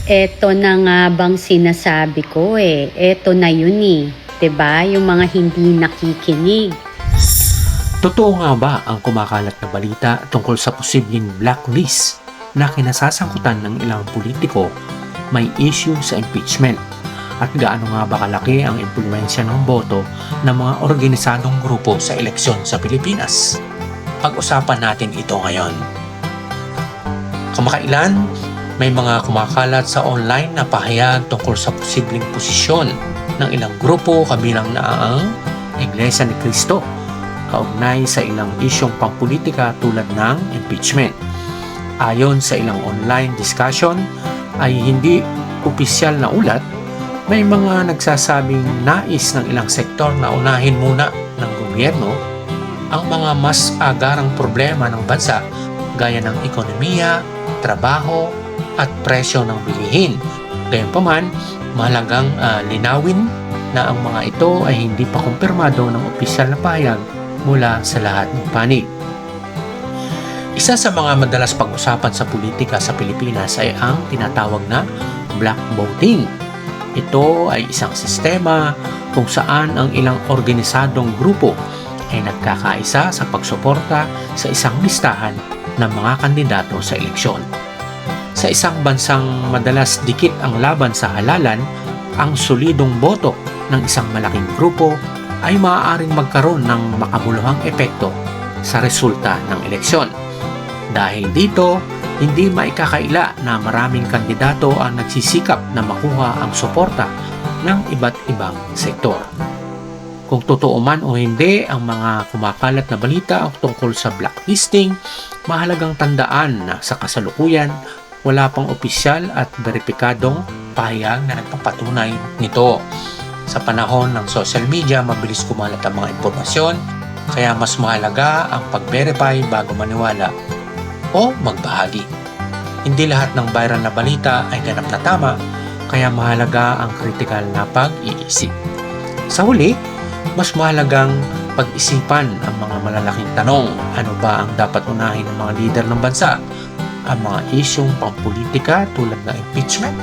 Eto na nga bang sinasabi ko eh. Eto na yun eh. 'Di ba? Yung mga hindi nakikinig. Totoo nga ba ang kumakalat na balita tungkol sa posibleng blacklist na kinasasangkutan ng ilang politiko may issue sa impeachment? At gaano nga ba kalaki ang impluwensya ng boto ng mga organisadong grupo sa eleksyon sa Pilipinas? Pag-usapan natin ito ngayon. Kamakailan, may mga kumakalat sa online na pahayag tungkol sa posibleng posisyon ng ilang grupo kabilang na ang Iglesia ni Cristo kaugnay sa ilang isyong pampolitika tulad ng impeachment. Ayon sa ilang online discussion ay hindi opisyal na ulat, may mga nagsasabing nais ng ilang sektor na unahin muna ng gobyerno ang mga mas agarang problema ng bansa gaya ng ekonomiya, trabaho at presyo ng bilihin. Gayunpaman, mahalagang linawin na ang mga ito ay hindi pa kumpirmado ng opisyal na pahayag mula sa lahat ng panig. Isa sa mga madalas pag-usapan sa politika sa Pilipinas ay ang tinatawag na black voting. Ito ay isang sistema kung saan ang ilang organisadong grupo ay nagkakaisa sa pagsuporta sa isang listahan ng mga kandidato sa eleksyon. Sa isang bansang madalas dikit ang laban sa halalan, ang solidong boto ng isang malaking grupo ay maaaring magkaroon ng makabuluhang epekto sa resulta ng eleksyon. Dahil dito, hindi maikakaila na maraming kandidato ang nagsisikap na makuha ang suporta ng iba't ibang sektor. Kung totoo man o hindi ang mga kumakalat na balita tungkol sa blacklisting, mahalagang tandaan na sa kasalukuyan, wala pang opisyal at beripikadong pahayag na nagpapatunay nito. Sa panahon ng social media, mabilis kumalat ang mga impormasyon, kaya mas mahalaga ang pag-verify bago maniwala o magbahagi. Hindi lahat ng viral na balita ay ganap na tama, kaya mahalaga ang kritikal na pag-iisip. Sa huli, mas mahalagang pag-isipan ang mga malalaking tanong. Ano ba ang dapat unahin ng mga lider ng bansa? Ang mga isyong pampolitika tulad ng impeachment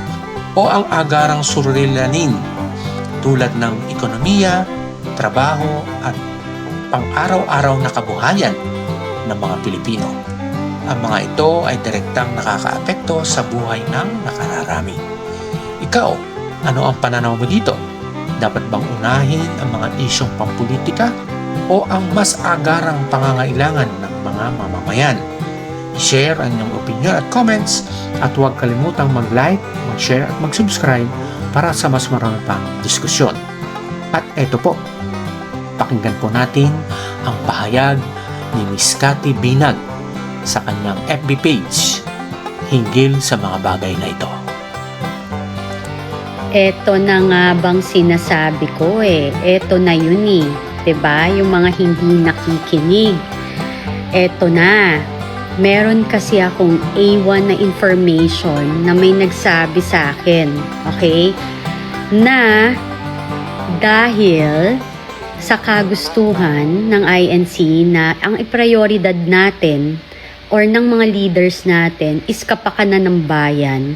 o ang agarang suliranin tulad ng ekonomiya, trabaho at pang-araw-araw na kabuhayan ng mga Pilipino. Ang mga ito ay direktang nakakaapekto sa buhay ng nakararami. Ikaw, ano ang pananaw mo dito? Dapat bang unahin ang mga isyong pampolitika o ang mas agarang pangangailangan ng mga mamamayan? I-share ang inyong opinion at comments at huwag kalimutang mag-like, mag-share at mag-subscribe para sa mas marami pang diskusyon. At eto po, pakinggan po natin ang pahayag ni Miss Cathy Binag sa kanyang FB page hinggil sa mga bagay na ito. Eto na nga bang sinasabi ko eh. Eto na yun eh. 'Di ba? Yung mga hindi nakikinig. Eto na. Meron kasi akong A1 na information na may nagsabi sa akin, okay? Na dahil sa kagustuhan ng INC na ang prioridad natin or ng mga leaders natin is kapakanan ng bayan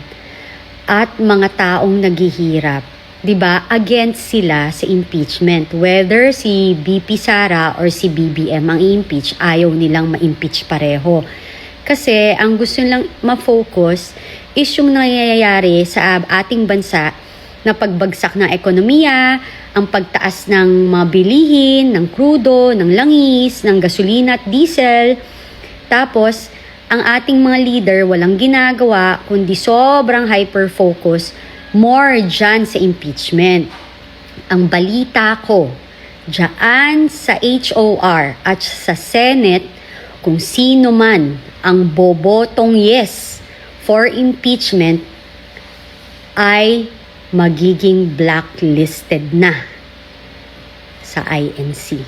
at mga taong naghihirap. 'Di ba? Against sila sa impeachment. Whether si BP Sara or si BBM ang i-impeach, ayaw nilang ma-impeach pareho. Kasi ang gusto nilang ma-focus is yung nangyayari sa ating bansa na pagbagsak ng ekonomiya, ang pagtaas ng mga bilihin, ng krudo, ng langis, ng gasolina at diesel. Tapos, ang ating mga leader walang ginagawa kundi sobrang hyper-focus more dyan sa impeachment. Ang balita ko, dyan sa HOR at sa Senate, kung sino man ang bobotong yes for impeachment ay magiging blacklisted na sa INC.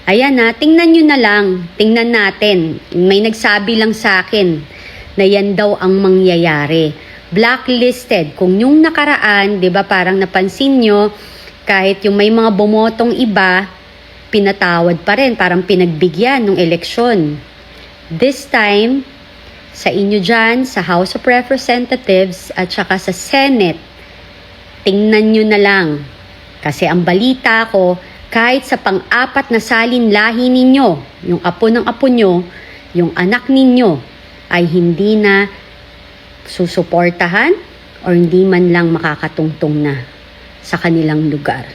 Ayan na, tingnan nyo na lang, tingnan natin. May nagsabi lang sa akin na yan daw ang mangyayari. Blacklisted. Kung yung nakaraan, di ba parang napansin nyo, kahit yung may mga bumotong iba, pinatawad pa rin, parang pinagbigyan ng eleksyon. This time, sa inyo dyan, sa House of Representatives at saka sa Senate, tingnan nyo na lang. Kasi ang balita ko, kahit sa pang-apat na salin lahi ninyo, yung apo ng apo nyo, yung anak ninyo, ay hindi na susuportahan o hindi man lang makakatungtong na sa kanilang lugar.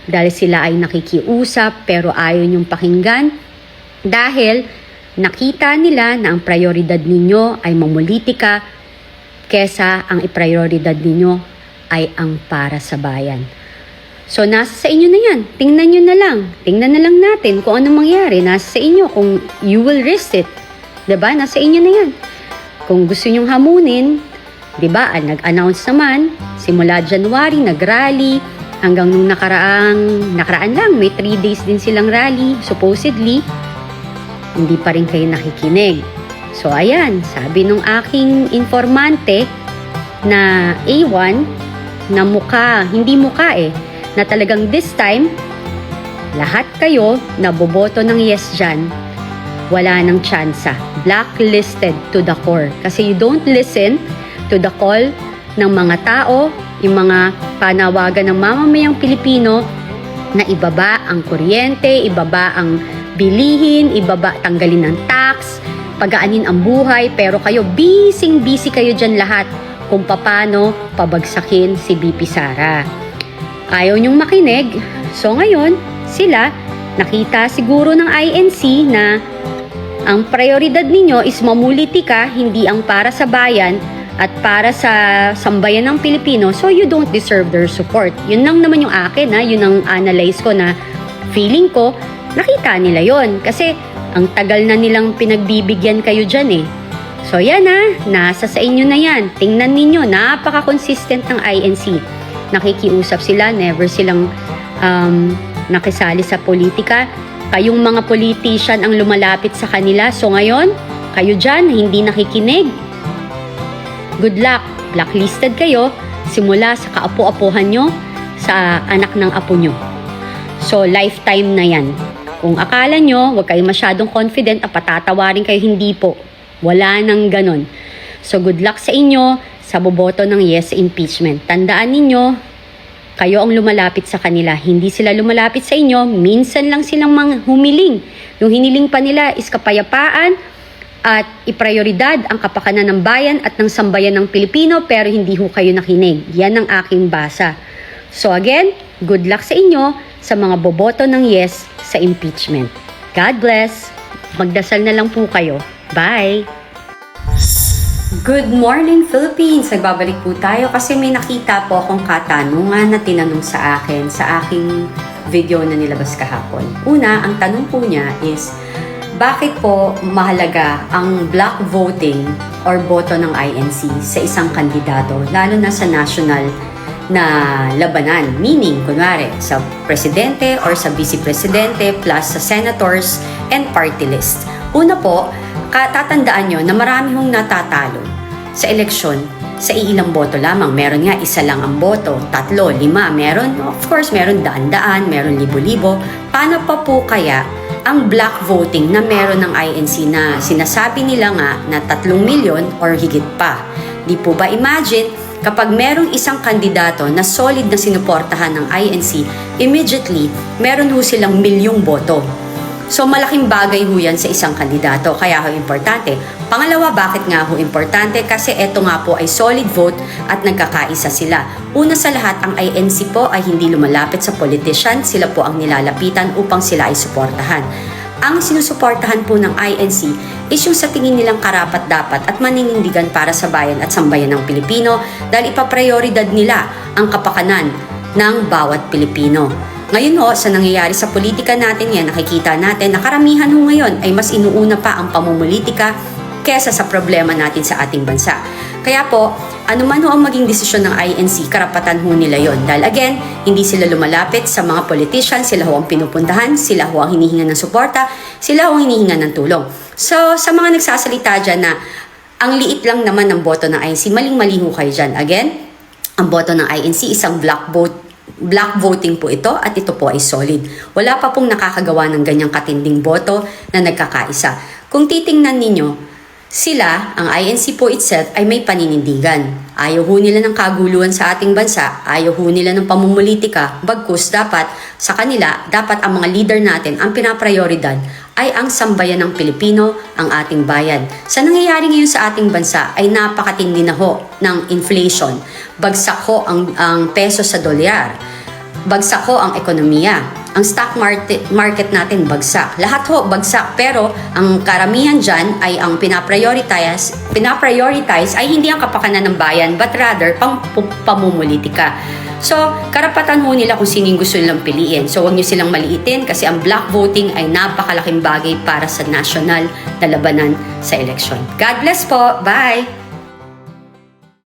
Dahil sila ay nakikiusap pero ayaw nyong pakinggan dahil nakita nila na ang prioridad ninyo ay mamulitika kesa ang iprioridad ninyo ay ang para sa bayan. So, nasa sa inyo na yan. Tingnan nyo na lang. Tingnan na lang natin kung anong mangyari. Nasa sa inyo kung you will risk it. Diba? Nasa inyo na yan. Kung gusto nyong hamunin, diba? Nag-announce naman, simula January, nag-rally, hanggang nung nakaraan lang, may 3 days din silang rally, supposedly, hindi pa rin kayo nakikinig. So, ayan, sabi nung aking informante na A1, na hindi mukha na talagang this time, lahat kayo na boboto ng yes dyan, wala nang tsansa. Blacklisted to the core. Kasi you don't listen to the call ng mga tao, yung mga panawagan ng mamamayang Pilipino na ibaba ang kuryente, ibaba ang bilihin, tanggalin ng tax, pagaanin ang buhay, pero kayo, busy kayo dyan lahat kung paano pabagsakin si BP Sara. Ayaw nyong makinig, so ngayon, sila, nakita siguro ng INC na ang prioridad ninyo is mamulitika, hindi ang para sa bayan at para sa sambayan ng Pilipino, so you don't deserve their support. Yun lang naman yung akin, yun ang analyze ko na feeling ko, nakita nila yon kasi ang tagal na nilang pinagbibigyan kayo dyan So yan nasa sa inyo na yan. Tingnan ninyo, napaka-consistent ng INC. Nakikiusap sila, never silang nakisali sa politika. Kayong mga politician ang lumalapit sa kanila. So ngayon, kayo dyan, hindi nakikinig. Good luck, blacklisted kayo simula sa kaapo-apuhan nyo sa anak ng apo nyo. So lifetime na yan. Kung akala nyo, huwag kayo masyadong confident at patatawarin kayo, hindi po. Wala nang ganon. So good luck sa inyo sa boboto ng yes sa impeachment. Tandaan ninyo, kayo ang lumalapit sa kanila. Hindi sila lumalapit sa inyo. Minsan lang silang humiling. Yung hiniling pa nila is kapayapaan at iprioridad ang kapakanan ng bayan at ng sambayan ng Pilipino, pero hindi ho kayo nakinig. Yan ang aking basa. So again, good luck sa inyo sa mga boboto ng yes sa impeachment. God bless. Magdasal na lang po kayo. Bye! Good morning, Philippines! Nagbabalik po tayo kasi may nakita po akong katanungan na tinanong sa akin sa aking video na nilabas kahapon. Una, ang tanong po niya is, bakit po mahalaga ang block voting or boto ng INC sa isang kandidato, lalo na sa national na labanan? Meaning, kunwari, sa presidente or sa vice-presidente plus sa senators and party list. Una po, tatandaan nyo na marami hong natatalo sa eleksyon sa iilang boto lamang. Meron nga isa lang ang boto, 3, 5, meron, of course, meron daan-daan, meron libo-libo. Paano pa po kaya ang block voting na meron ng INC na sinasabi nila nga na 3 milyon or higit pa? Di po ba imagine, kapag merong isang kandidato na solid na sinuportahan ng INC, immediately, meron ho silang milyong boto. So, malaking bagay ho yan sa isang kandidato, kaya ho importante. Pangalawa, bakit nga ho importante? Kasi eto nga po ay solid vote at nagkakaisa sila. Una sa lahat, ang INC po ay hindi lumalapit sa politician, sila po ang nilalapitan upang sila ay suportahan. Ang sinusuportahan po ng INC is yung sa tingin nilang karapat-dapat at maninindigan para sa bayan at sambayan ng Pilipino dahil ipaprioridad nila ang kapakanan ng bawat Pilipino. Ngayon ho, sa nangyayari sa politika natin yan, nakikita natin na karamihan ho ngayon ay mas inuuna pa ang pamumulitika kesa sa problema natin sa ating bansa. Kaya po, ano man ho ang maging desisyon ng INC, karapatan ho nila yon. Dahil again, hindi sila lumalapit sa mga politicians, sila ho ang pinupuntahan, sila ho ang hinihingan ng suporta, sila ho ang hinihingan ng tulong. So, sa mga nagsasalita dyan na ang liit lang naman ng boto ng INC, maling-mali ho kayo dyan. Again, ang boto ng INC isang block voting po ito at ito po ay solid. Wala pa pong nakakagawa ng ganyang katinding boto na nagkakaisa. Kung titingnan ninyo, Sila, ang INC po itself, ay may paninindigan. Ayaw ho nila ng kaguluhan sa ating bansa, ayaw ho nila ng pamumulitika, bagkus dapat sa kanila, dapat ang mga leader natin, ang pinaprioridad ay ang sambayan ng Pilipino, ang ating bayan. Sa nangyayari ngayon sa ating bansa ay napakatindi na ho ng inflation. Bagsak ho ang peso sa dolyar. Bagsak ho ang ekonomiya. Ang stock market natin bagsak. Lahat ho bagsak, pero ang karamihan dyan ay ang pinaprioritize ay hindi ang kapakanan ng bayan but rather pamumulitika. So, karapatan ho nila kung sino yung gusto nilang piliin. So, huwag nyo silang maliitin kasi ang block voting ay napakalaking bagay para sa national na labanan sa eleksyon. God bless po. Bye!